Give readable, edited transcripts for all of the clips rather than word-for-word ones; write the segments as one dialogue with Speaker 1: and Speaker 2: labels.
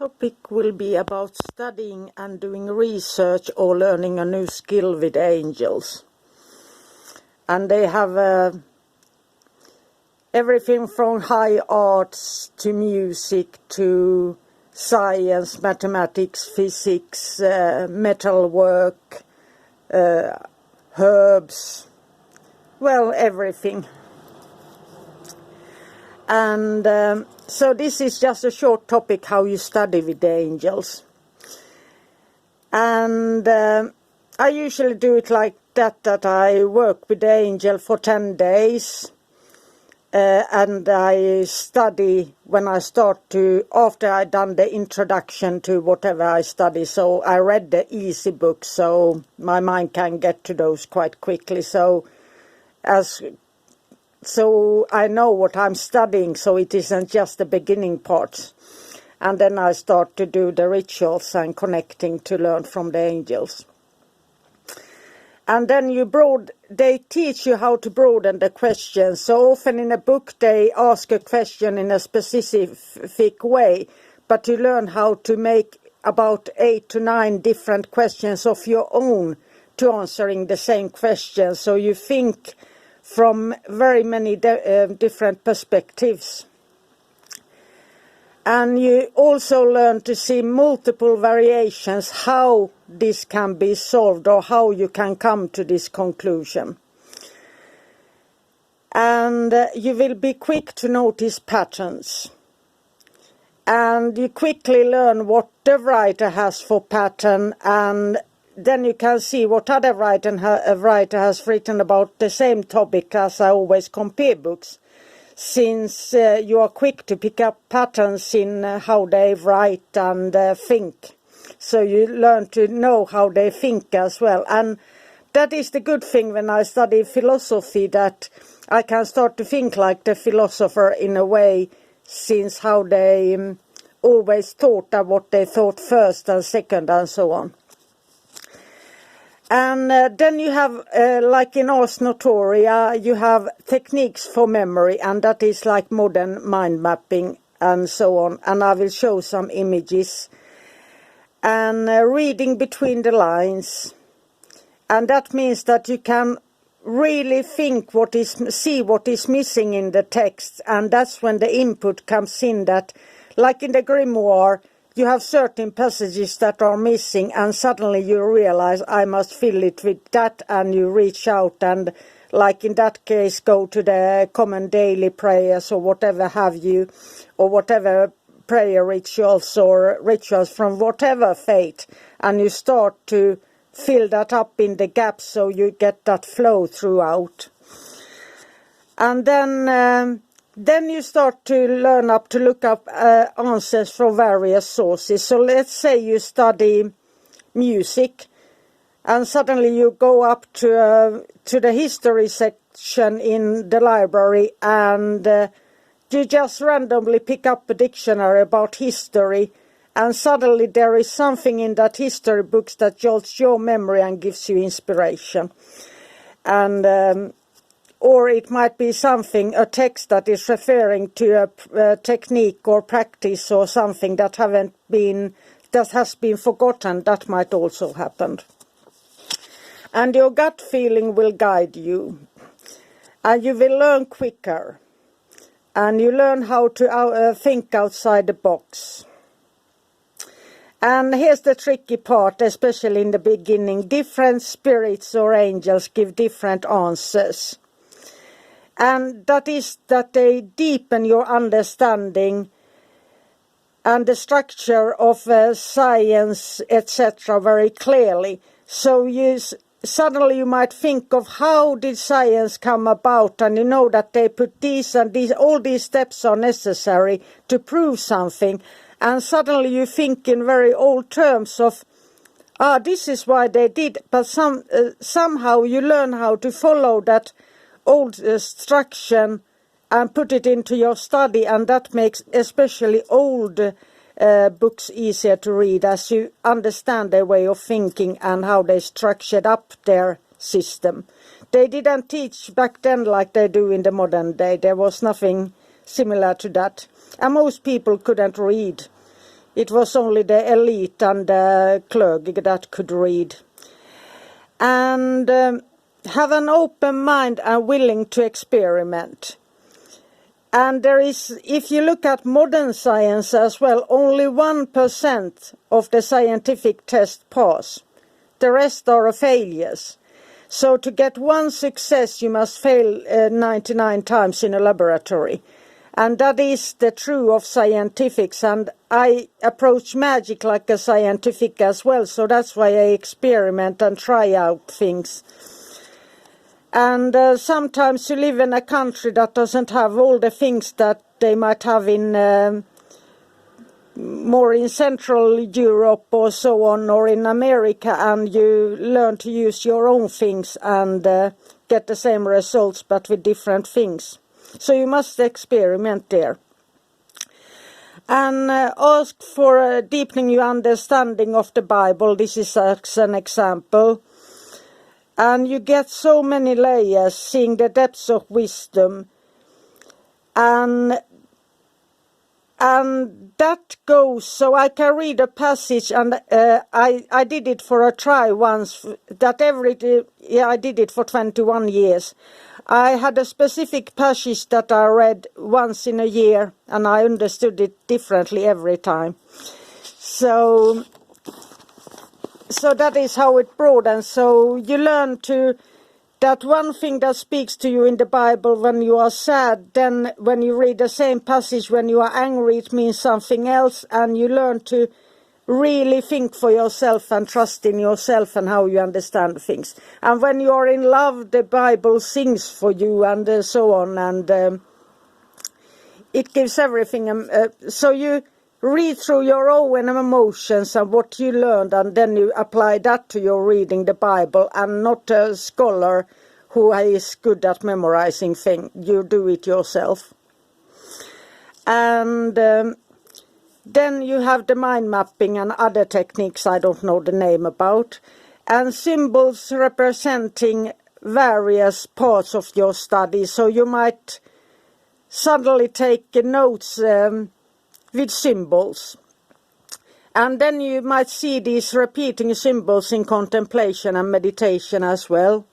Speaker 1: topic will be about studying and doing research or learning a new skill with angels. And they have everything from high arts to music to science, mathematics, physics, metalwork, herbs, well, everything. And so this is just a short topic, how you study with the angels. And I usually do it like that I work with the angel for 10 days. And I study when I start to, after I've done the introduction to whatever I study. So I read the easy books, so my mind can get to those quite quickly. So I know what I'm studying, so it isn't just the beginning parts. And then I start to do the rituals and connecting to learn from the angels. And then they teach you how to broaden the questions. So often in a book they ask a question in a specific way, but you learn how to make about 8 to 9 different questions of your own to answering the same question. So you think from very many different perspectives. And you also learn to see multiple variations, how this can be solved or how you can come to this conclusion. And you will be quick to notice patterns. And you quickly learn what the writer has for pattern, and then you can see what other writer has written about the same topic, as I always compare books, since you are quick to pick up patterns in how they write and think. So you learn to know how they think as well. And that is the good thing when I study philosophy, that I can start to think like the philosopher in a way, since how they always thought and what they thought first and second and so on. And then you have, like in Ars Notoria, you have techniques for memory, and that is like modern mind mapping and so on. And I will show some images. And reading between the lines. And that means that you can really think see what is missing in the text. And that's when the input comes in, that, like in the grimoire, you have certain passages that are missing, and suddenly you realize I must fill it with that, and you reach out and, like in that case, go to the common daily prayers or whatever have you, or whatever prayer rituals or rituals from whatever faith, and you start to fill that up in the gaps so you get that flow throughout. And then you start to learn to look up answers from various sources. So let's say you study music, and suddenly you go up to the history section in the library, and you just randomly pick up a dictionary about history, and suddenly there is something in that history books that jolts your memory and gives you inspiration. And or it might be a text that is referring to a technique or practice or something that has been forgotten. That might also happen. And your gut feeling will guide you. And you will learn quicker. And you learn how to think outside the box. And here's the tricky part, especially in the beginning. Different spirits or angels give different answers. And that is that they deepen your understanding and the structure of science, etc., very clearly. So suddenly you might think of how did science come about, and you know that they put these and these, all these steps are necessary to prove something. And suddenly you think in very old terms of, this is why they did, but somehow you learn how to follow that old instruction and put it into your study, and that makes especially old books easier to read, as you understand their way of thinking and how they structured up their system. They didn't teach back then like they do in the modern day. There was nothing similar to that, and most people couldn't read. It was only the elite and the clergy that could read. And have an open mind and willing to experiment. And there is, if you look at modern science as well, only 1% of the scientific tests pass. The rest are failures. So to get one success, you must fail 99 times in a laboratory. And that is the true of scientifics. And I approach magic like a scientific as well. So that's why I experiment and try out things. And sometimes you live in a country that doesn't have all the things that they might have in more in Central Europe or so on, or in America, and you learn to use your own things and get the same results but with different things. So you must experiment there. And ask for deepening your understanding of the Bible. This is as an example. And you get so many layers, seeing the depths of wisdom. And that goes, so I can read a passage, and I did it for a try once, I did it for 21 years. I had a specific passage that I read once in a year, and I understood it differently every time. So that is how it broadens. So you learn that one thing that speaks to you in the Bible when you are sad, then when you read the same passage when you are angry, it means something else, and you learn to really think for yourself and trust in yourself and how you understand things. And when you are in love, the Bible sings for you and so on, and it gives everything. So you read through your own emotions and what you learned, and then you apply that to your reading the Bible, and not a scholar who is good at memorizing things. You do it yourself. And then you have the mind mapping and other techniques I don't know the name about, and symbols representing various parts of your study. So you might suddenly take notes with symbols. And then you might see these repeating symbols in contemplation and meditation as well.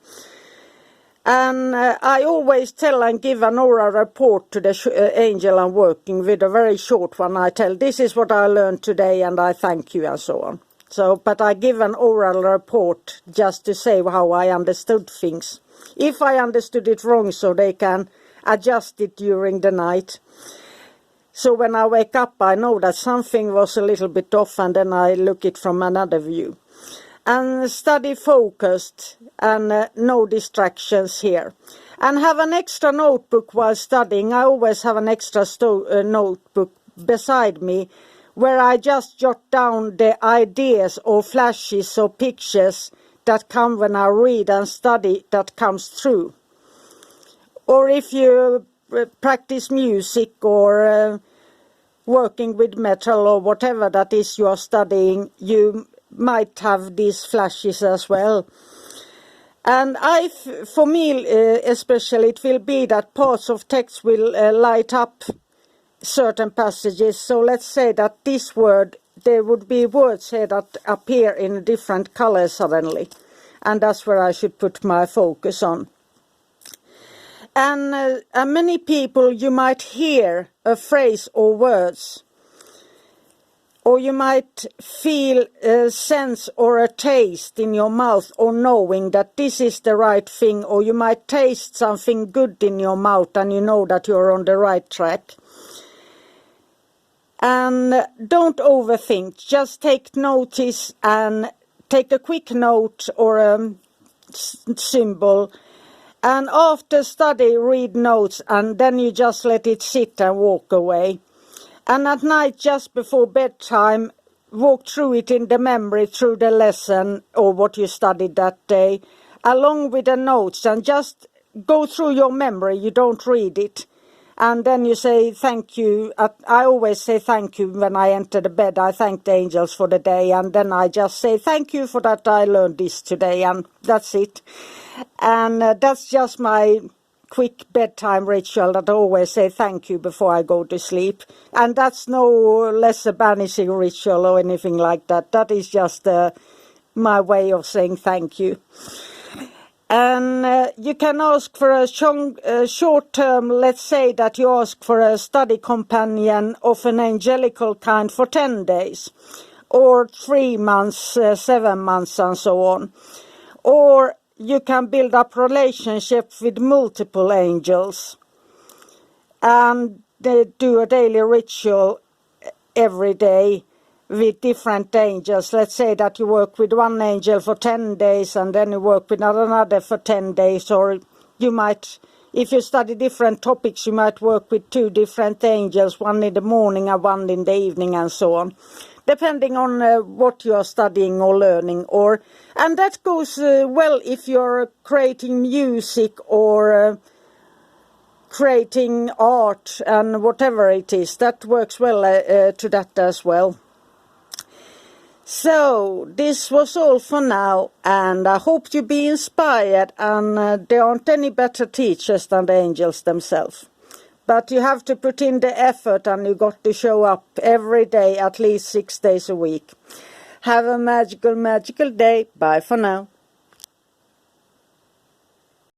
Speaker 1: And I always tell and give an oral report to the angel I'm working with, a very short one. I tell, this is what I learned today and I thank you, and so on. So, but I give an oral report just to say how I understood things. If I understood it wrong, so they can adjust it during the night. So when I wake up, I know that something was a little bit off, and then I look it from another view. And study focused, and no distractions here. And have an extra notebook while studying. I always have an extra notebook beside me, where I just jot down the ideas or flashes or pictures that come when I read and study, that comes through. Or if you practice music or working with metal or whatever that is you are studying, you might have these flashes as well. And for me especially, it will be that parts of text will light up certain passages. So let's say that this word, there would be words here that appear in different colors suddenly. And that's where I should put my focus on. And many people, you might hear a phrase or words, or you might feel a sense or a taste in your mouth, or knowing that this is the right thing, or you might taste something good in your mouth and you know that you're on the right track. And don't overthink, just take notice and take a quick note or a symbol. And after study, read notes, and then you just let it sit and walk away. And at night, just before bedtime, walk through it in the memory, through the lesson or what you studied that day, along with the notes, and just go through your memory. You don't read it. And then you say thank you. I always say thank you when I enter the bed. I thank the angels for the day, and then I just say thank you for that I learned this today, and that's it. And that's just my quick bedtime ritual that I always say thank you before I go to sleep. And that's no less a banishing ritual or anything like that. That is just my way of saying thank you. And you can ask for a short term, let's say that you ask for a study companion of an angelical kind for 10 days, or 3 months, 7 months and so on. Or you can build up relationships with multiple angels and do a daily ritual every day with different angels. Let's say that you work with one angel for 10 days and then you work with another for 10 days, or you might, if you study different topics, you might work with 2 different angels, one in the morning and one in the evening and so on, depending on what you are studying or learning. And that goes well if you're creating music or creating art and whatever it is. That works well to that as well. So this was all for now, and I hope you be inspired, and there aren't any better teachers than the angels themselves. But you have to put in the effort, and you got to show up every day, at least 6 days a week. Have a magical, magical day. Bye for now.